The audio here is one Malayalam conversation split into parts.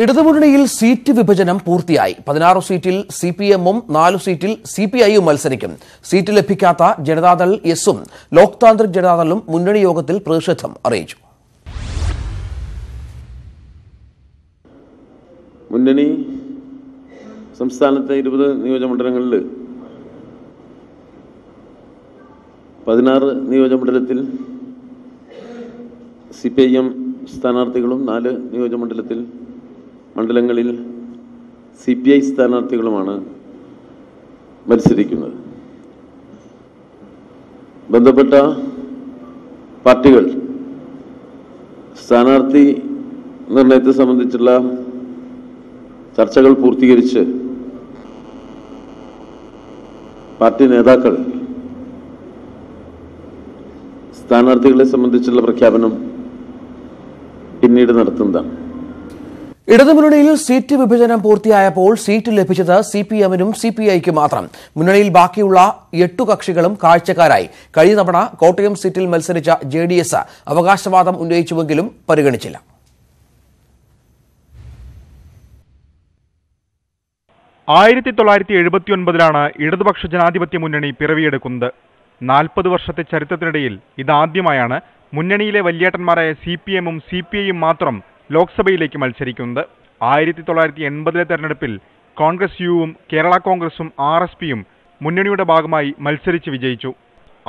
ഇടതുമുന്നണിയിൽ സീറ്റ് വിഭജനം പൂർത്തിയായി. 16 സീറ്റിൽ സിപിഎമ്മും 4 സീറ്റിൽ സിപിഐയും മത്സരിക്കും. സീറ്റ് ലഭിക്കാത്ത ജനതാദൾ എസും ലോക് താന്ത്രിക് ജനതാദളും മുന്നണി യോഗത്തിൽ പ്രതിഷേധം അറിയിച്ചു. മുന്നണി സംസ്ഥാനത്തെ 20 നിയോജകമണ്ഡലങ്ങളിൽ 16 നിയോജകമണ്ഡലത്തിൽ സിപിഐഎം സ്ഥാനാർത്ഥികളും 4 മണ്ഡലങ്ങളിൽ സിപിഐ സ്ഥാനാർത്ഥികളുമാണ് മത്സരിക്കുന്നത്. ബന്ധപ്പെട്ട പാർട്ടികൾ സ്ഥാനാർത്ഥി നിർണയത്തെ സംബന്ധിച്ചുള്ള ചർച്ചകൾ പൂർത്തീകരിച്ച് പാർട്ടി നേതാക്കൾ സ്ഥാനാർത്ഥികളെ സംബന്ധിച്ചുള്ള പ്രഖ്യാപനം പിന്നീട് നടത്തുന്നതാണ്. ഇടതുമുന്നണിയിൽ സീറ്റ് വിഭജനം പൂർത്തിയായപ്പോൾ സീറ്റ് ലഭിച്ചത് സിപിഎമ്മിനും സിപിഐക്കും മാത്രം. മുന്നണിയിൽ ബാക്കിയുള്ള 8 കക്ഷികളും കാഴ്ചക്കാരായി. കഴിഞ്ഞ തവണ കോട്ടയം സീറ്റിൽ മത്സരിച്ച ജെഡിഎസ് അവകാശവാദം ഉന്നയിച്ചുവെങ്കിലും പരിഗണിച്ചില്ല. ഇടതുപക്ഷ ജനാധിപത്യ മുന്നണി പിറവിയെടുക്കുന്നത്. 40 വർഷത്തെ ചരിത്രത്തിനിടയിൽ ഇതാദ്യമായാണ് മുന്നണിയിലെ വല്യേട്ടന്മാരായ സിപിഎമ്മും സിപിഐയും മാത്രം ലോക്സഭയിലേക്ക് മത്സരിക്കുന്നത്. 1980 തെരഞ്ഞെടുപ്പിൽ കോൺഗ്രസ് യുവും കേരള കോൺഗ്രസും RSPയും മുന്നണിയുടെ ഭാഗമായി മത്സരിച്ച് വിജയിച്ചു.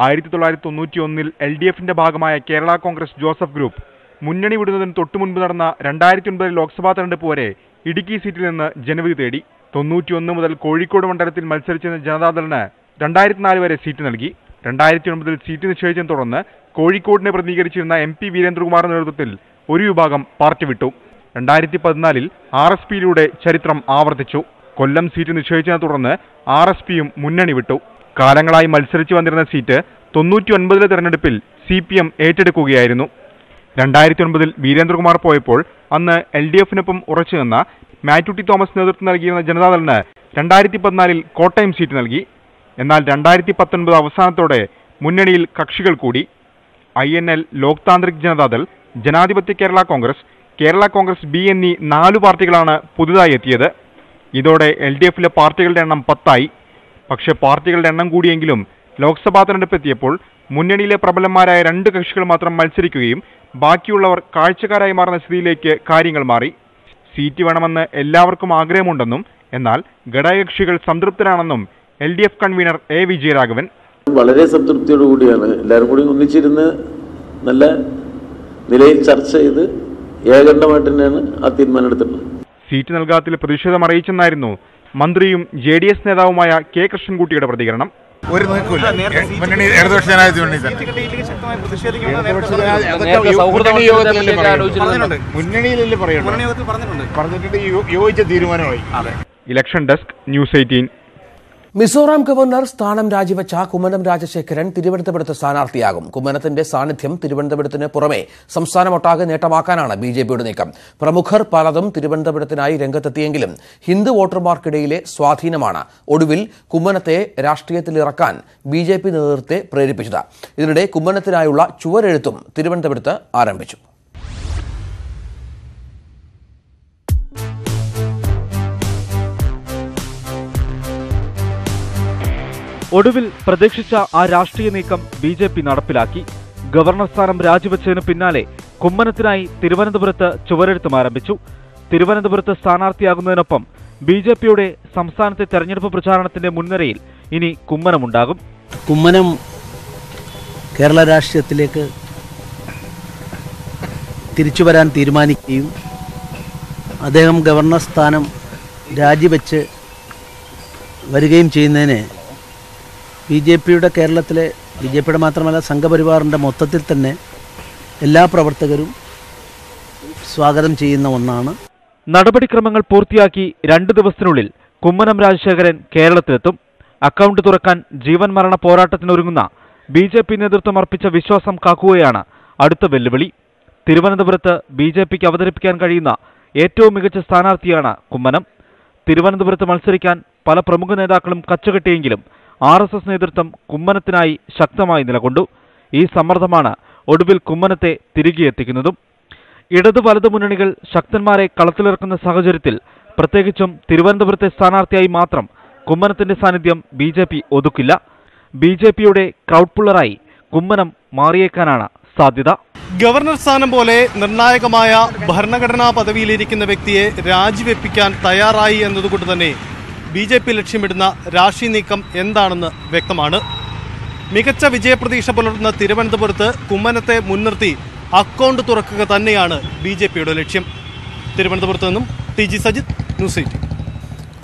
1991 LDFന്റെ ഭാഗമായ കേരള കോൺഗ്രസ് ജോസഫ് ഗ്രൂപ്പ് മുന്നണി വിടുന്നതിന് തൊട്ടുമുൻപ് നടന്ന 2009 ലോക്സഭാ തെരഞ്ഞെടുപ്പ് വരെ ഇടുക്കി സീറ്റിൽ നിന്ന് ജനവിധി തേടി. 91 മുതൽ കോഴിക്കോട് മണ്ഡലത്തിൽ മത്സരിച്ചിരുന്ന ജനതാദളിന് 2004 വരെ സീറ്റ് നൽകി. 2009 സീറ്റ് നിശ്ചയിച്ചതിനെ തുടർന്ന് കോഴിക്കോടിനെ പ്രതിനിധീകരിച്ചിരുന്ന MP വീരേന്ദ്രകുമാറിന്റെ നേതൃത്വത്തിൽ ഒരു വിഭാഗം പാർട്ടി വിട്ടു. 2014 RSPയിലൂടെ ചരിത്രം ആവർത്തിച്ചു. കൊല്ലം സീറ്റ് നിശ്ചയിച്ചതിനെ തുടർന്ന് RSPയും മുന്നണി വിട്ടു. കാലങ്ങളായി മത്സരിച്ചു വന്നിരുന്ന സീറ്റ് 99 തെരഞ്ഞെടുപ്പിൽ CPM ഏറ്റെടുക്കുകയായിരുന്നു. 2009 വീരേന്ദ്രകുമാർ പോയപ്പോൾ അന്ന് LDFനൊപ്പം ഉറച്ചുനിന്ന മാത്യു ടി തോമസ് നേതൃത്വം നൽകിയിരുന്ന ജനതാദളിന് 2014 കോട്ടയം സീറ്റ് നൽകി. എന്നാൽ 2019 അവസാനത്തോടെ മുന്നണിയിൽ കക്ഷികൾ കൂടി. INL, ലോക് താന്ത്രിക് ജനതാദൾ, ജനാധിപത്യ കേരള കോൺഗ്രസ് B എന്നീ 4 പാർട്ടികളാണ് പുതുതായി എത്തിയത്. ഇതോടെ LDFിലെ പാർട്ടികളുടെ എണ്ണം 10 ആയി. പക്ഷേ പാർട്ടികളുടെ എണ്ണം കൂടിയെങ്കിലും ലോക്സഭാ തെരഞ്ഞെടുപ്പ് എത്തിയപ്പോൾ മുന്നണിയിലെ പ്രബലന്മാരായ 2 കക്ഷികൾ മാത്രം മത്സരിക്കുകയും ബാക്കിയുള്ളവർ കാഴ്ചക്കാരായി മാറുന്ന സ്ഥിതിയിലേക്ക് കാര്യങ്ങൾ മാറി. സീറ്റ് വേണമെന്ന് എല്ലാവർക്കും ആഗ്രഹമുണ്ടെന്നും എന്നാൽ ഘടകകക്ഷികൾ സംതൃപ്തരാണെന്നും LDF കൺവീനർ A. വിജയരാഘവൻ വളരെ സംതൃപ്തിയോടുകൂടിയാണ് എല്ലാവരും കൂടി ഒന്നിച്ചിരുന്ന് നല്ല നിലയിൽ ചർച്ച ചെയ്ത് ഏകണ്ഠമായിട്ട് തന്നെയാണ് ആ തീരുമാനം എടുത്തിട്ടുള്ളത്. സീറ്റ് നൽകാത്തതിൽ പ്രതിഷേധം അറിയിച്ചെന്നായിരുന്നു മന്ത്രിയും JDS നേതാവുമായ K. കൃഷ്ണൻകുട്ടിയുടെ പ്രതികരണം. Election desk, news 18. Mizoram governor സ്ഥാനം രാജിവെച്ച കുമ്മനം രാജശേഖരൻ തിരുവനന്തപുരത്ത് സ്ഥാനാർത്ഥിയാകും. കുമ്മനത്തിന്റെ സാന്നിധ്യം തിരുവനന്തപുരത്തിന് പുറമെ സംസ്ഥാനമൊട്ടാകെ നേട്ടമാക്കാനാണ് BJPയുടെ നീക്കം. പ്രമുഖർ പലതും തിരുവനന്തപുരത്തിനായി രംഗത്തെത്തിയെങ്കിലും ഹിന്ദു വോട്ടർമാർക്കിടയിലെ സ്വാധീനമാണ് ഒടുവിൽ കുമ്മനത്തെ രാഷ്ട്രീയത്തിലിറക്കാൻ BJP നേതൃത്വത്തെ പ്രേരിപ്പിച്ചത്. ഇതിനിടെ കുമ്മനത്തിനായുള്ള ചുവരെഴുത്തും തിരുവനന്തപുരത്ത് ആരംഭിച്ചു. ഒടുവിൽ പ്രതീക്ഷിച്ച ആ രാഷ്ട്രീയ നീക്കം BJP നടപ്പിലാക്കി. ഗവർണർ സ്ഥാനം രാജിവെച്ചതിന് പിന്നാലെ കുമ്മനത്തിനായി തിരുവനന്തപുരത്ത് ചുവരെഴുത്തും ആരംഭിച്ചു. തിരുവനന്തപുരത്ത് സ്ഥാനാർത്ഥിയാകുന്നതിനൊപ്പം BJPയുടെ സംസ്ഥാനത്തെ തെരഞ്ഞെടുപ്പ് പ്രചാരണത്തിന്റെ മുൻനിരയിൽ ഇനി കുമ്മനമുണ്ടാകും. കുമ്മനം കേരള രാഷ്ട്രീയത്തിലേക്ക് തിരിച്ചു വരാൻ തീരുമാനിക്കുകയും അദ്ദേഹം ഗവർണർ സ്ഥാനം രാജിവെച്ച് വരികയും ചെയ്യുന്നതിന് BJPയുടെ കേരളത്തിലെ BJPയുടെ മാത്രമല്ല സംഘപരിവാറിൻ്റെ മൊത്തത്തിൽ തന്നെ എല്ലാ പ്രവർത്തകരും സ്വാഗതം ചെയ്യുന്ന ഒന്നാണ്. നടപടിക്രമങ്ങൾ പൂർത്തിയാക്കി 2 ദിവസത്തിനുള്ളിൽ കുമ്മനം രാജശേഖരൻ കേരളത്തിലെത്തും. അക്കൗണ്ട് തുറക്കാൻ ജീവൻ മരണ പോരാട്ടത്തിനൊരുങ്ങുന്ന BJP നേതൃത്വം അർപ്പിച്ച വിശ്വാസം കാക്കുകയാണ് അടുത്ത വെല്ലുവിളി. തിരുവനന്തപുരത്ത് BJPക്ക് അവതരിപ്പിക്കാൻ കഴിയുന്ന ഏറ്റവും മികച്ച സ്ഥാനാർത്ഥിയാണ് കുമ്മനം. തിരുവനന്തപുരത്ത് മത്സരിക്കാൻ പല പ്രമുഖ നേതാക്കളും കച്ചകെട്ടിയെങ്കിലും RSS നേതൃത്വം കുമ്മനത്തിനായി ശക്തമായി നിലകൊണ്ടു. ഈ സമ്മർദ്ദമാണ് ഒടുവിൽ കുമ്മനത്തെ തിരികെ എത്തിക്കുന്നതും. ഇടതു വലതു മുന്നണികൾ ശക്തന്മാരെ കളത്തിലിറക്കുന്ന സാഹചര്യത്തിൽ പ്രത്യേകിച്ചും തിരുവനന്തപുരത്തെ സ്ഥാനാർത്ഥിയായി മാത്രം കുമ്മനത്തിന്റെ സാന്നിധ്യം BJP ഒതുക്കില്ല. BJPയുടെ ക്രൗഡ് പുള്ളറായി കുമ്മനം മാറിയേക്കാനാണ് സാധ്യത. ഗവർണർ സ്ഥാനം പോലെ നിർണായകമായ ഭരണഘടനാ പദവിയിലിരിക്കുന്ന വ്യക്തിയെ രാജിവെപ്പിക്കാൻ തയ്യാറായി എന്നതുകൊണ്ട് തന്നെ BJP ലക്ഷ്യമിടുന്ന രാഷ്ട്രീയ നീക്കം എന്താണെന്ന് വ്യക്തമാണ്. മികച്ച വിജയപ്രതീക്ഷ പുലർത്തുന്ന തിരുവനന്തപുരത്ത് കുമ്മനത്തെ മുൻനിർത്തി അക്കൗണ്ട് തുറക്കുക തന്നെയാണ് BJPയുടെ ലക്ഷ്യം. തിരുവനന്തപുരത്ത് നിന്നും TG സജിത്, ന്യൂസ് 18.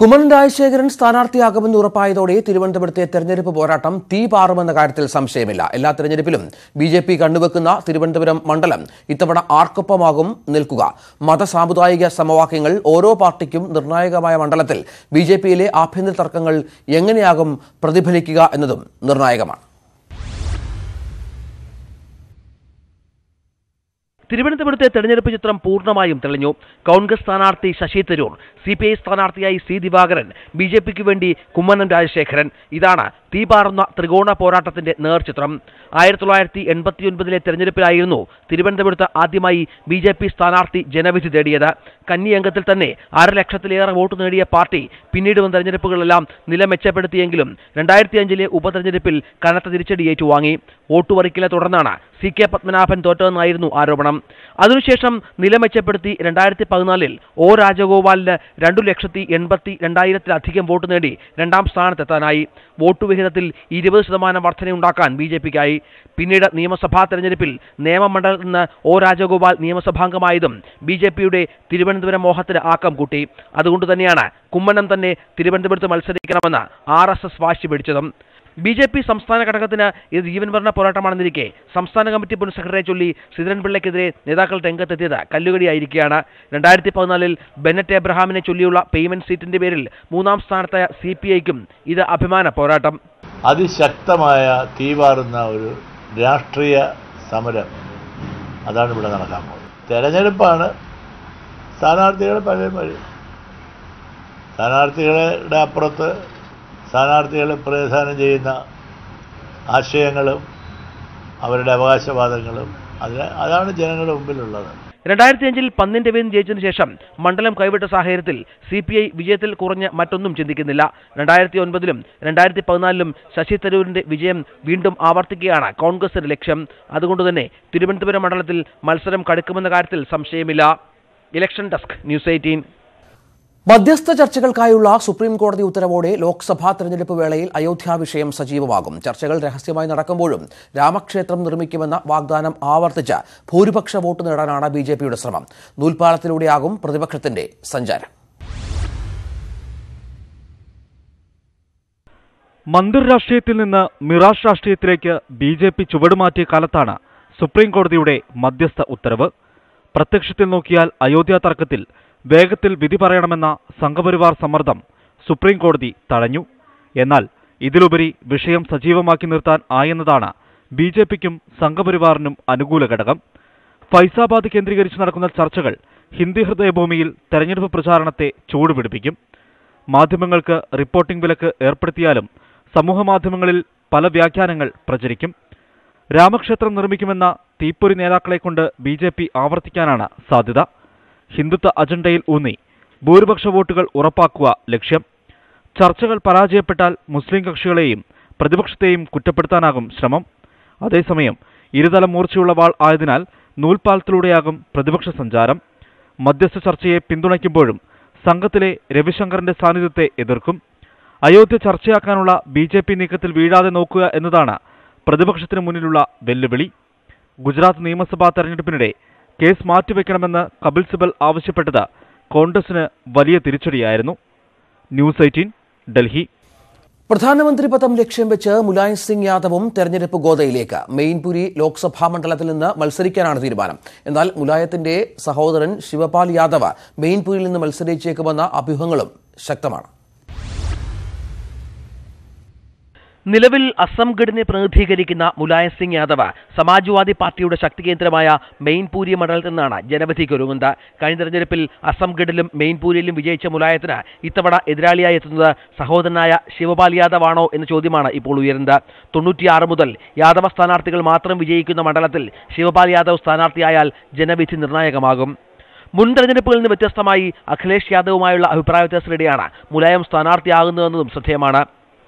കുമ്മനം രാജശേഖരൻ സ്ഥാനാർത്ഥിയാകുമെന്ന് ഉറപ്പായതോടെ തിരുവനന്തപുരത്തെ തെരഞ്ഞെടുപ്പ് പോരാട്ടം തീ പാറുമെന്ന കാര്യത്തിൽ സംശയമില്ല. എല്ലാ തെരഞ്ഞെടുപ്പിലും BJP കണ്ടുവെക്കുന്ന തിരുവനന്തപുരം മണ്ഡലം ഇത്തവണ ആർക്കൊപ്പമാകും നിൽക്കുക? മതസാമുദായിക സമവാക്യങ്ങൾ ഓരോ പാർട്ടിക്കും നിർണായകമായ മണ്ഡലത്തിൽ BJPയിലെ ആഭ്യന്തര തർക്കങ്ങൾ എങ്ങനെയാകും പ്രതിഫലിക്കുക എന്നതും നിർണായകമാണ്. തിരുവനന്തപുരത്തെ തെരഞ്ഞെടുപ്പ് ചിത്രം പൂർണ്ണമായും തെളിഞ്ഞു. കോൺഗ്രസ് സ്ഥാനാർത്ഥി ശശി തരൂർ, CPI സ്ഥാനാർത്ഥിയായി C ദിവാകരൻ, BJPക്ക് വേണ്ടി കുമ്മനം രാജശേഖരൻ. ഇതാണ് തീപാറുന്ന ത്രികോണ പോരാട്ടത്തിന്റെ നേർചിത്രം. 1989 തെരഞ്ഞെടുപ്പിലായിരുന്നു തിരുവനന്തപുരത്ത് ആദ്യമായി BJP സ്ഥാനാർത്ഥി ജനവിധി തേടിയത്. കന്നിയംഗത്തിൽ തന്നെ 1.5 ലക്ഷത്തിലേറെ വോട്ട് നേടിയ പാർട്ടി പിന്നീട് വന്ന തെരഞ്ഞെടുപ്പുകളെല്ലാം നില മെച്ചപ്പെടുത്തിയെങ്കിലും 2005 ഉപതെരഞ്ഞെടുപ്പിൽ കനത്ത തിരിച്ചടി ഏറ്റുവാങ്ങി. വോട്ടുവറിക്കലെ തുടർന്നാണ് CK പത്മനാഭൻ തോറ്റതെന്നായിരുന്നു ആരോപണം. അതിനുശേഷം നില മെച്ചപ്പെടുത്തി 2014 O രാജഗോപാലിന് 2,82,000 വോട്ട് നേടി രണ്ടാം സ്ഥാനത്തെത്താനായി. വോട്ട് വിഹിതത്തിൽ 20% വർധനയുണ്ടാക്കാൻ BJPക്കായി. പിന്നീട് നിയമസഭാ തെരഞ്ഞെടുപ്പിൽ നിയമമണ്ഡലത്തിൽ നിന്ന് O രാജഗോപാൽ നിയമസഭാംഗമായതും BJPയുടെ തിരുവനന്തപുരം മോഹത്തിന് ആക്കം കൂട്ടി. അതുകൊണ്ട് തന്നെയാണ് കുമ്മനം തന്നെ തിരുവനന്തപുരത്ത് മത്സരിക്കണമെന്ന് RSS വാശി പിടിച്ചതും. BJP സംസ്ഥാന ഘടകത്തിന് ഇത് ജീവൻമരണ പോരാട്ടമാണെന്നിരിക്കെ സംസ്ഥാന കമ്മിറ്റി മുൻ സെക്രട്ടറിയെ ചൊല്ലി ശ്രീധരൻപിള്ളയ്ക്കെതിരെ നേതാക്കൾ രംഗത്തെത്തിയത് കല്ലുകടിയായിരിക്കുകയാണ്. 2014 ബെന്നറ്റ് എബ്രഹാമിനെ ചൊല്ലിയുള്ള പേയ്മെന്റ് സീറ്റിന്റെ പേരിൽ 3ാം സ്ഥാനത്തായ CPIക്കും ഇത് അഭിമാന പോരാട്ടം. അതിശക്തമായ തീവാറുന്ന ഒരു രാഷ്ട്രീയ സമരം അതാണ് ഇവിടെ നടക്കാൻ പോകുന്നത്. തെരഞ്ഞെടുപ്പാണ്. സ്ഥാനാർത്ഥികൾ പലരും വരും. സ്ഥാനാർത്ഥികളുടെ അപ്പുറത്ത് സ്ഥാനാർത്ഥികൾ പ്രതിനിധാനം ചെയ്യുന്ന ആശയങ്ങളും അവരുടെ അവകാശവാദങ്ങളും അതാണ് ജനങ്ങളുടെ മുമ്പിലുള്ളത്. 2005 പന്നിൻ രവീന്ദ്രൻ ജയിച്ചതിനു ശേഷം മണ്ഡലം കൈവിട്ട സാഹചര്യത്തിൽ CPI വിജയത്തിൽ കുറഞ്ഞ് മറ്റൊന്നും ചിന്തിക്കുന്നില്ല. 2009 2014 ശശി തരൂരിന്റെ വിജയം വീണ്ടും ആവർത്തിക്കുകയാണ് കോൺഗ്രസിന്റെ ലക്ഷ്യം. അതുകൊണ്ടുതന്നെ തിരുവനന്തപുരം മണ്ഡലത്തിൽ മത്സരം കടുക്കുമെന്ന കാര്യത്തിൽ സംശയമില്ല. Election desk, news 18. മധ്യസ്ഥ ചർച്ചകൾക്കായുള്ള സുപ്രീം കോടതി ഉത്തരവോടെ ലോക്സഭാ തെരഞ്ഞെടുപ്പ് വേളയിൽ അയോധ്യ വിഷയം സജീവമാകും. ചർച്ചകൾ രഹസ്യമായി നടക്കുമ്പോഴും രാമക്ഷേത്രം നിർമ്മിക്കുമെന്ന വാഗ്ദാനം ആവർത്തിച്ച് ഭൂരിപക്ഷ വോട്ട് നേടാനാണ് BJPയുടെ ശ്രമം. നൂൽപ്പാലത്തിലൂടെയാകും പ്രതിപക്ഷത്തിന്റെ സഞ്ചാരം. മന്ദിർ രാഷ്ട്രീയത്തിൽ നിന്ന് മിറാഷ് രാഷ്ട്രീയത്തിലേക്ക് BJP ചുവടുമാറ്റിയ കാലത്താണ് സുപ്രീം കോടതിയുടെ മധ്യസ്ഥ ഉത്തരവ്. പ്രത്യക്ഷത്തിൽ നോക്കിയാൽ അയോധ്യ തർക്കത്തിൽ വേഗത്തിൽ വിധി പറയണമെന്ന സംഘപരിവാർ സമ്മർദ്ദം സുപ്രീം കോടതി തടഞ്ഞു. എന്നാൽ ഇതിലുപരി വിഷയം സജീവമാക്കി നിർത്താൻ ആയെന്നതാണ് BJPക്കും സംഘപരിവാറിനും അനുകൂല ഘടകം. ഫൈസാബാദ് കേന്ദ്രീകരിച്ച് നടക്കുന്ന ചർച്ചകൾ ഹിന്ദി ഹൃദയഭൂമിയിൽ തെരഞ്ഞെടുപ്പ് പ്രചാരണത്തെ ചൂടുപിടിപ്പിക്കും. മാധ്യമങ്ങൾക്ക് റിപ്പോർട്ടിംഗ് വിലക്ക് ഏർപ്പെടുത്തിയാലും സമൂഹമാധ്യമങ്ങളിൽ പല വ്യാഖ്യാനങ്ങൾ പ്രചരിക്കും. രാമക്ഷേത്രം നിർമ്മിക്കുമെന്ന തീപ്പൊരി നേതാക്കളെക്കൊണ്ട് BJP ആവർത്തിക്കാനാണ് സാധ്യത. ഹിന്ദുത്വ അജണ്ടയിൽ ഊന്നി ഭൂരിപക്ഷ വോട്ടുകൾ ഉറപ്പാക്കുക ലക്ഷ്യം. ചർച്ചകൾ പരാജയപ്പെട്ടാൽ മുസ്ലിം കക്ഷികളെയും പ്രതിപക്ഷത്തെയും കുറ്റപ്പെടുത്താനാകും ശ്രമം. അതേസമയം ഇരുതല മൂർച്ചയുള്ള വാൾ ആയതിനാൽ നൂൽപ്പാലത്തിലൂടെയാകും പ്രതിപക്ഷ സഞ്ചാരം. മധ്യസ്ഥ ചർച്ചയെ പിന്തുണയ്ക്കുമ്പോഴും സംഘത്തിലെ രവിശങ്കറിന്റെ സാന്നിധ്യത്തെ എതിർക്കും. അയോധ്യ ചർച്ചയാക്കാനുള്ള BJP നീക്കത്തിൽ വീഴാതെ നോക്കുക എന്നതാണ് പ്രതിപക്ഷത്തിന് മുന്നിലുള്ള വെല്ലുവിളി. ഗുജറാത്ത് നിയമസഭാ തെരഞ്ഞെടുപ്പിനിടെ കേസ് മാറ്റിവെക്കണമെന്ന് കപിൽ സിബൽ ആവശ്യപ്പെട്ടത് കോൺഗ്രസിന് വലിയ തിരിച്ചടിയായിരുന്നു. ന്യൂസ് 18, ഡൽഹി. പ്രധാനമന്ത്രി പദം ലക്ഷ്യം വെച്ച് മുലായം സിംഗ് യാദവും തെരഞ്ഞെടുപ്പ് ഗോദയിലേക്ക്. മെയിൻപുരി ലോക്സഭാ മണ്ഡലത്തിൽ നിന്ന് മത്സരിക്കാനാണ് തീരുമാനം. എന്നാൽ മുലായത്തിന്റെ സഹോദരൻ ശിവപാൽ യാദവ് മെയിൻപുരിയിൽ നിന്ന് മത്സരിച്ചേക്കുമെന്ന അഭ്യൂഹങ്ങളും ശക്തമാണ്. നിലവിൽ അസംഗഡിനെ പ്രതിനിധീകരിക്കുന്ന മുലായം സിംഗ് യാദവ് സമാജ്വാദി പാർട്ടിയുടെ ശക്തി കേന്ദ്രമായ മെയിൻപൂരി മണ്ഡലത്തിൽ നിന്നാണ് ജനവിധിക്കൊരുങ്ങുന്നത്. കഴിഞ്ഞ തെരഞ്ഞെടുപ്പിൽ അസംഗഡിലും മെയിൻപൂരിയിലും വിജയിച്ച മുലായത്തിന് ഇത്തവണ എതിരാളിയായി എത്തുന്നത് സഹോദരനായ ശിവപാൽ യാദവ് ആണോ എന്ന ചോദ്യമാണ് ഇപ്പോൾ ഉയരുന്നത്. 96 മുതൽ യാദവ സ്ഥാനാർത്ഥികൾ മാത്രം വിജയിക്കുന്ന മണ്ഡലത്തിൽ ശിവപാൽ യാദവ് സ്ഥാനാർത്ഥിയായാൽ ജനവിധി നിർണായകമാകും. മുൻ തെരഞ്ഞെടുപ്പുകളിൽ നിന്ന് വ്യത്യസ്തമായി അഖിലേഷ് യാദവുമായുള്ള അഭിപ്രായ വ്യത്യാസത്തിനിടെയാണ് മുലായം സ്ഥാനാർത്ഥിയാകുന്നതെന്നതും ശ്രദ്ധേയമാണ്.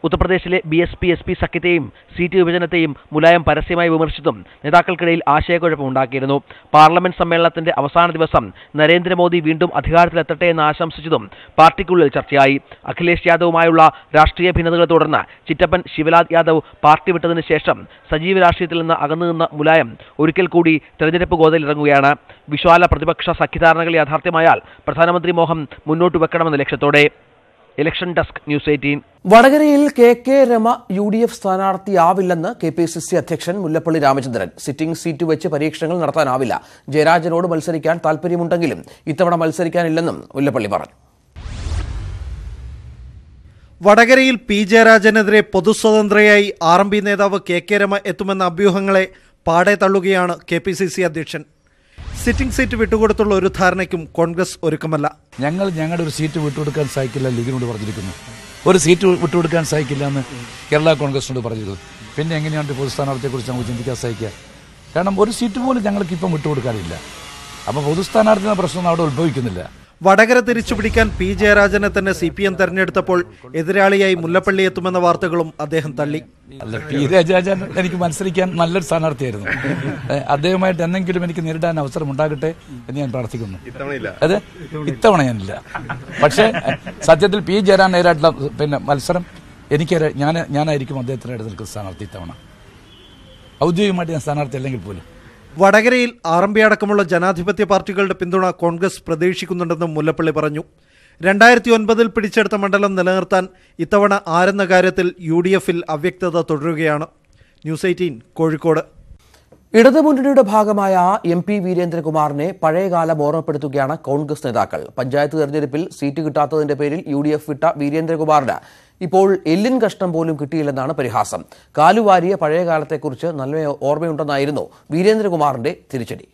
ഉത്തർപ്രദേശിലെ BSP SP സഖ്യത്തെയും സീറ്റ് വിഭജനത്തെയും മുലായം പരസ്യമായി വിമർശിച്ചും നേതാക്കൾക്കിടയിൽ ആശയക്കുഴപ്പമുണ്ടാക്കിയിരുന്നു. പാർലമെന്റ് സമ്മേളനത്തിന്റെ അവസാന ദിവസം നരേന്ദ്രമോദി വീണ്ടും അധികാരത്തിലെത്തട്ടെ എന്ന് ആശംസിച്ചതും പാർട്ടിക്കുള്ളിൽ ചർച്ചയായി. അഖിലേഷ് യാദവുമായുള്ള രാഷ്ട്രീയ ഭിന്നതകളെ തുടർന്ന് ചിറ്റപ്പൻ ശിവലാൽ യാദവ് പാർട്ടി വിട്ടതിന് ശേഷം സജീവ രാഷ്ട്രീയത്തിൽ നിന്ന് അകന്നുനിന്ന മുലായം ഒരിക്കൽ കൂടി തെരഞ്ഞെടുപ്പ് ഗോതയിലിറങ്ങുകയാണ്. വിശാല പ്രതിപക്ഷ സഖ്യധാരണകൾ യാഥാർത്ഥ്യമായാൽ പ്രധാനമന്ത്രി മോഹം മുന്നോട്ട് വെക്കണമെന്ന ലക്ഷ്യത്തോടെ. Election desk news 18. വടകരയിൽ KK രമ UDF സ്ഥാനാർത്ഥിയാവില്ലെന്ന് KPCC അധ്യക്ഷൻ മുല്ലപ്പള്ളി രാമചന്ദ്രൻ. സിറ്റിംഗ് സീറ്റ് വെച്ച് പരീക്ഷണങ്ങൾ നടത്താനാവില്ല. ജയരാജനോട് മത്സരിക്കാൻ താൽപര്യമുണ്ടെങ്കിലും ഇത്തവണ മത്സരിക്കാനില്ലെന്നും മുല്ലപ്പള്ളി പറഞ്ഞു. വടകരയിൽ P. ജയരാജനെതിരെ പൊതുസ്വതന്ത്രയായി RMP നേതാവ് KK രമ എത്തുമെന്ന അഭ്യൂഹങ്ങളെ പാടെ തള്ളുകയാണ് KPCC അധ്യക്ഷൻ. സിറ്റിംഗ് സീറ്റ് വിട്ടുകൊടുത്തുള്ള ഒരു ധാരണയ്ക്കും കോൺഗ്രസ് ഒരുക്കമല്ല. ഞങ്ങളുടെ ഒരു സീറ്റ് വിട്ടുകൊടുക്കാൻ സാധിക്കില്ല ലീഗിനോട് പറഞ്ഞിരിക്കുന്നു. ഒരു സീറ്റ് വിട്ടുകൊടുക്കാൻ സാധിക്കില്ല എന്ന് കേരള കോൺഗ്രസിനോട് പറഞ്ഞിരുന്നു. പിന്നെ എങ്ങനെയാണ് പൊതുസ്ഥാനാർത്ഥിയെക്കുറിച്ച് നമുക്ക് ചിന്തിക്കാൻ സാധിക്കുക? കാരണം ഒരു സീറ്റ് പോലും ഞങ്ങൾക്ക് ഇപ്പം വിട്ടുകൊടുക്കാനില്ല. അപ്പോൾ പൊതുസ്ഥാനാർത്ഥിയുടെ പ്രശ്നം അവിടെ ഉത്ഭവിക്കുന്നില്ല. വടകര തിരിച്ചുപിടിക്കാൻ P. ജയരാജനെ തന്നെ CPM തെരഞ്ഞെടുത്തപ്പോൾ എതിരാളിയായി മുല്ലപ്പള്ളി എത്തുമെന്ന വാർത്തകളും അദ്ദേഹം തള്ളി. അല്ല, P. ജയരാജൻ എനിക്ക് മത്സരിക്കാൻ നല്ലൊരു സ്ഥാനാർത്ഥിയായിരുന്നു. അദ്ദേഹമായിട്ട് എന്തെങ്കിലും എനിക്ക് നേരിടാൻ അവസരം ഉണ്ടാകട്ടെ എന്ന് ഞാൻ പ്രാർത്ഥിക്കുന്നു. അതെ, ഇത്തവണ ഞാനില്ല. പക്ഷേ സത്യത്തിൽ P. ജയരാജൻ നേരിട്ടുള്ള മത്സരം ഞാനായിരിക്കും അദ്ദേഹത്തിനായിട്ട് നിൽക്കുന്ന സ്ഥാനാർത്ഥി ഇത്തവണ. ഔദ്യോഗികമായിട്ട് ഞാൻ സ്ഥാനാർത്ഥി അല്ലെങ്കിൽ പോലും. വടകരയിൽ RMP അടക്കമുള്ള ജനാധിപത്യ പാർട്ടികളുടെ പിന്തുണ കോൺഗ്രസ് പ്രതീക്ഷിക്കുന്നുണ്ടെന്നും മുല്ലപ്പള്ളി പറഞ്ഞു. 2009 പിടിച്ചെടുത്ത മണ്ഡലം നിലനിർത്താൻ ഇത്തവണ ആരെന്ന കാര്യത്തിൽ UDFൽ അവ്യക്തത തുടരുകയാണ്. ന്യൂസ് 18 കോഴിക്കോട്. ഇടതുമുന്നണിയുടെ ഭാഗമായ MP വീരേന്ദ്രകുമാറിനെ പഴയകാലം ഓർമ്മപ്പെടുത്തുകയാണ് കോൺഗ്രസ് നേതാക്കൾ. പഞ്ചായത്ത് തെരഞ്ഞെടുപ്പിൽ സീറ്റ് കിട്ടാത്തതിന്റെ പേരിൽ UDF വിട്ട വീരേന്ദ്രകുമാറിന് ഇപ്പോൾ എല്ലിൻ കഷ്ണം പോലും കിട്ടിയില്ലെന്നാണ് പരിഹാസം. കാലുവാരിയ പഴയകാലത്തെക്കുറിച്ച് നല്ല ഓർമ്മയുണ്ടെന്നായിരുന്നു വീരേന്ദ്രകുമാറിന്റെ തിരിച്ചടി.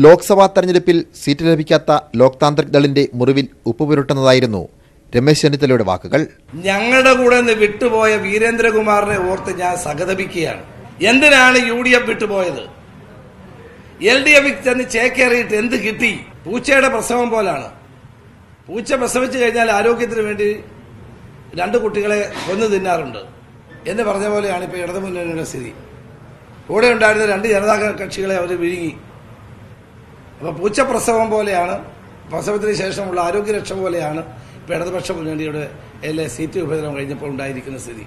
ലോക്സഭാ തെരഞ്ഞെടുപ്പിൽ സീറ്റ് ലഭിക്കാത്ത ലോക് താന്ത്രിക് ദളിന്റെ മുറിവിൽ ഉപ്പുപുരട്ടുന്നതായിരുന്നു രമേശ് ചെന്നിത്തലയുടെ വാക്കുകൾ. ഞങ്ങളുടെ കൂടെ നിന്ന് വിട്ടുപോയ വീരേന്ദ്രകുമാറിനെ ഓർത്ത് ഞാൻ സഹതപിക്കുകയാണ്. എന്തിനാണ് UDF വിട്ടുപോയത്? LDF ചെന്ന് ചേക്കേറിയിട്ട് എന്ത് കിട്ടി? പൂച്ചയുടെ പ്രസവം പോലാണ്. പൂച്ച പ്രസവിച്ചു കഴിഞ്ഞാൽ ആരോഗ്യത്തിന് വേണ്ടി 2 കുട്ടികളെ കൊന്നു തിന്നാറുണ്ട് എന്ന് പറഞ്ഞ പോലെയാണ് ഇപ്പോൾ ഇടതുമുന്നണിയുടെ സ്ഥിതി. കൂടെ ഉണ്ടായിരുന്ന 2 ജനതാ കക്ഷികളെ അവർ വിഴുങ്ങി. അപ്പോൾ പൂച്ച പ്രസവം പോലെയാണ്, പ്രസവത്തിന് ശേഷമുള്ള ആരോഗ്യരക്ഷ പോലെയാണ് ഇപ്പോൾ ഇടതുപക്ഷ മുന്നണിയുടെ സീറ്റ് വിഭജനം കഴിഞ്ഞപ്പോൾ ഉണ്ടായിരിക്കുന്ന സ്ഥിതി.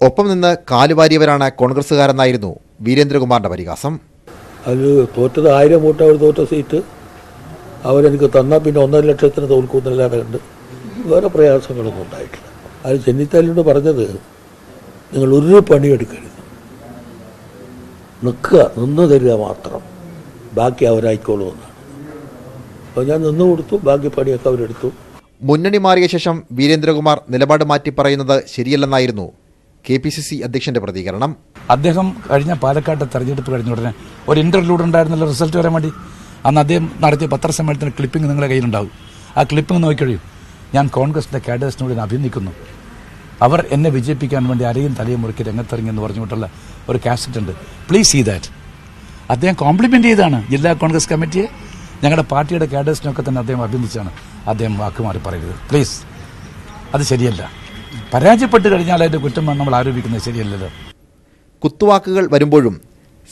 ഒപ്പം നിന്ന് കാലുവാരിയവരാണ് കോൺഗ്രസുകാരെന്നായിരുന്നു വീരേന്ദ്രകുമാറിന്റെ പരിഹാസം. അത് തോറ്റത് 1000 വോട്ട് അവർ തോറ്റ സീറ്റ് അവരെനിക്ക് തന്നാൽ പിന്നെ 1.5 ലക്ഷത്തിന് തോൽക്കുന്നില്ലാതെ കണ്ട് വേറെ പ്രയാസങ്ങളൊന്നും ഉണ്ടായിട്ടില്ല. അത് ചെന്നിത്തലയോട് പറഞ്ഞത്, നിങ്ങൾ ഒരു പണിയെടുക്കരുത്, നിന്ന് തരിക മാത്രം, ബാക്കി അവരായിക്കോളൂ എന്നാണ്. അപ്പോൾ ഞാൻ നിന്ന് കൊടുത്തു, ബാക്കി പണിയൊക്കെ അവരെടുത്തു. മുന്നണി മാറിയ ശേഷം വീരേന്ദ്രകുമാർ നിലപാട് മാറ്റി പറയുന്നത് ശരിയല്ലെന്നായിരുന്നു KPCC അധ്യക്ഷന്റെ പ്രതികരണം. അദ്ദേഹം കഴിഞ്ഞ പാലക്കാട്ടെ തെരഞ്ഞെടുപ്പ് കഴിഞ്ഞ ഉടനെ ഒരു ഇന്റർവ്യൂഡ് ഉണ്ടായിരുന്നല്ലോ റിസൾട്ട് വരാൻ വേണ്ടി. അന്ന് അദ്ദേഹം നടത്തിയ പത്രസമ്മേളനത്തിന് ക്ലിപ്പിംഗ് നിങ്ങളുടെ കയ്യിലുണ്ടാവും. ആ ക്ലിപ്പിംഗ് നോക്കിക്കഴിയും. ഞാൻ കോൺഗ്രസിന്റെ കാഡേഴ്സിനോട് അഭിനന്ദിക്കുന്നു. അവർ എന്നെ വിജയിപ്പിക്കാൻ വേണ്ടി അരയും തലയും മുറുക്കി രംഗത്തിറങ്ങിയെന്ന് പറഞ്ഞുകൊണ്ടുള്ള ഒരു കാസറ്റ് ഉണ്ട്. Please see that. അദ്ദേഹം കോംപ്ലിമെന്റ് ചെയ്താണ് ജില്ലാ കോൺഗ്രസ് കമ്മിറ്റിയെ, ഞങ്ങളുടെ പാർട്ടിയുടെ കാഡേഴ്സിനൊക്കെ തന്നെ അദ്ദേഹം അഭിനന്ദിച്ചാണ്. അദ്ദേഹം വാക്കുമാറി പറയരുത് പ്ലീസ്. അത് ശരിയല്ല. പരാജയപ്പെട്ട് കഴിഞ്ഞാൽ അതിന്റെ കുറ്റം നമ്മൾ ആരോപിക്കുന്നത് ശരിയല്ലല്ലോ. കുത്തുവാക്കുകൾ വരുമ്പോഴും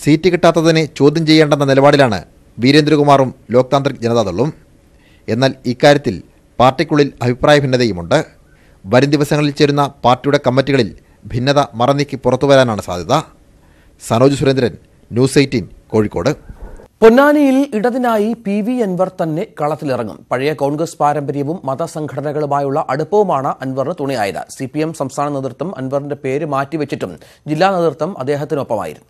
സീറ്റ് കിട്ടാത്തതിനെ ചോദ്യം ചെയ്യേണ്ടെന്ന നിലപാടിലാണ് വീരേന്ദ്രകുമാറും ലോക് താന്ത്രിക് ജനതാദളും. എന്നാൽ ഇക്കാര്യത്തിൽ പാർട്ടിക്കുള്ളിൽ അഭിപ്രായ ഭിന്നതയുമുണ്ട്. വരും ദിവസങ്ങളിൽ ചേരുന്ന പാർട്ടിയുടെ കമ്മിറ്റികളിൽ ഭിന്നത മറനീക്കി പുറത്തുവരാനാണ് സാധ്യത. സനോജ് സുരേന്ദ്രൻ, ന്യൂസ് 18 കോഴിക്കോട്. പൊന്നാനിയിൽ ഇടതിനായി PV അൻവർ തന്നെ കളത്തിലിറങ്ങും. പഴയ കോൺഗ്രസ് പാരമ്പര്യവും മതസംഘടനകളുമായുള്ള അടുപ്പവുമാണ് അൻവറിന് തുണയായത്. CPM സംസ്ഥാന നേതൃത്വം അൻവറിന്റെ പേര് മാറ്റിവെച്ചിട്ടും ജില്ലാ നേതൃത്വം അദ്ദേഹത്തിനൊപ്പമായിരുന്നു.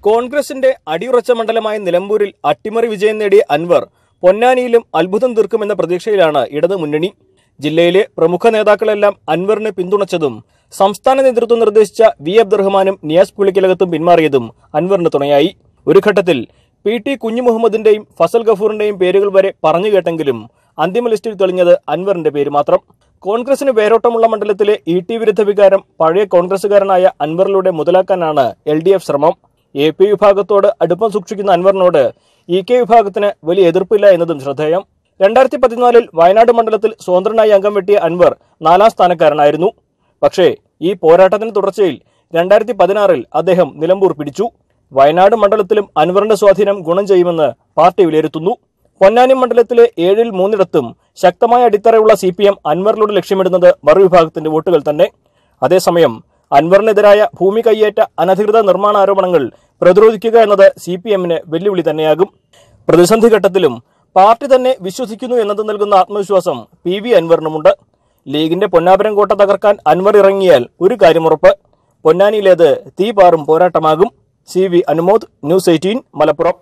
കോൺഗ്രസിന്റെ അടിയുറച്ച മണ്ഡലമായ നിലമ്പൂരിൽ അട്ടിമറി വിജയം നേടിയ അൻവർ പൊന്നാനിയിലും അത്ഭുതം തീർക്കുമെന്ന പ്രതീക്ഷയിലാണ് ഇടതു മുന്നണി. ജില്ലയിലെ പ്രമുഖ നേതാക്കളെല്ലാം അൻവറിനെ പിന്തുണച്ചതും സംസ്ഥാന നേതൃത്വം നിർദ്ദേശിച്ച വി അബ്ദുറഹ്മാനും നിയാസ് പുളിക്കലകത്തും പിന്മാറിയതും അൻവറിന് തുണയായി. ഒരു ഘട്ടത്തിൽ PT കുഞ്ഞുമുഹമ്മദിന്റെയും ഫസൽ ഗഫൂറിന്റെയും പേരുകൾ വരെ പറഞ്ഞു കേട്ടെങ്കിലും അന്തിമ ലിസ്റ്റിൽ തെളിഞ്ഞത് അൻവറിന്റെ പേര് മാത്രം. കോൺഗ്രസിന് വേരോട്ടമുള്ള മണ്ഡലത്തിലെ ET വിരുദ്ധ വികാരം പഴയ കോൺഗ്രസുകാരനായ അൻവറിലൂടെ മുതലാക്കാനാണ് LDF ശ്രമം. AP വിഭാഗത്തോട് അടുപ്പം സൂക്ഷിക്കുന്ന അൻവറിനോട് EK വിഭാഗത്തിന് വലിയ എതിർപ്പില്ല എന്നതും ശ്രദ്ധേയം. 2014 വയനാട് മണ്ഡലത്തിൽ സ്വതന്ത്രനായി അംഗം വെട്ടിയ അൻവർ 4ാം സ്ഥാനക്കാരനായിരുന്നു. പക്ഷേ ഈ പോരാട്ടത്തിന് തുടർച്ചയിൽ 2016 അദ്ദേഹം നിലമ്പൂർ പിടിച്ചു. വയനാട് മണ്ഡലത്തിലും അൻവറിന്റെ സ്വാധീനം ഗുണം ചെയ്യുമെന്ന് പാർട്ടി വിലയിരുത്തുന്നു. പൊന്നാനി മണ്ഡലത്തിലെ 7ൽ 3 ശക്തമായ അടിത്തറയുള്ള CPM അൻവറിലൂടെ ലക്ഷ്യമിടുന്നത് മറുവിഭാഗത്തിന്റെ വോട്ടുകൾ തന്നെ. അതേസമയം അൻവറിനെതിരായ ഭൂമി കയ്യേറ്റ അനധികൃത നിർമ്മാണ ആരോപണങ്ങൾ പ്രതിരോധിക്കുക എന്നത് CPMന് വെല്ലുവിളി തന്നെയാകും. പ്രതിസന്ധി ഘട്ടത്തിലും പാർട്ടി തന്നെ വിശ്വസിക്കുന്നു എന്നത് നൽകുന്ന ആത്മവിശ്വാസം PV അൻവറിനുമുണ്ട്. ലീഗിന്റെ പൊന്നാപുരം കോട്ട തകർക്കാൻ അൻവർ ഇറങ്ങിയാൽ ഒരു കാര്യമുറപ്പ്, പൊന്നാനിയിലേത് തീപാറും പോരാട്ടമാകും. CV Anumod, news 18 Malappuram.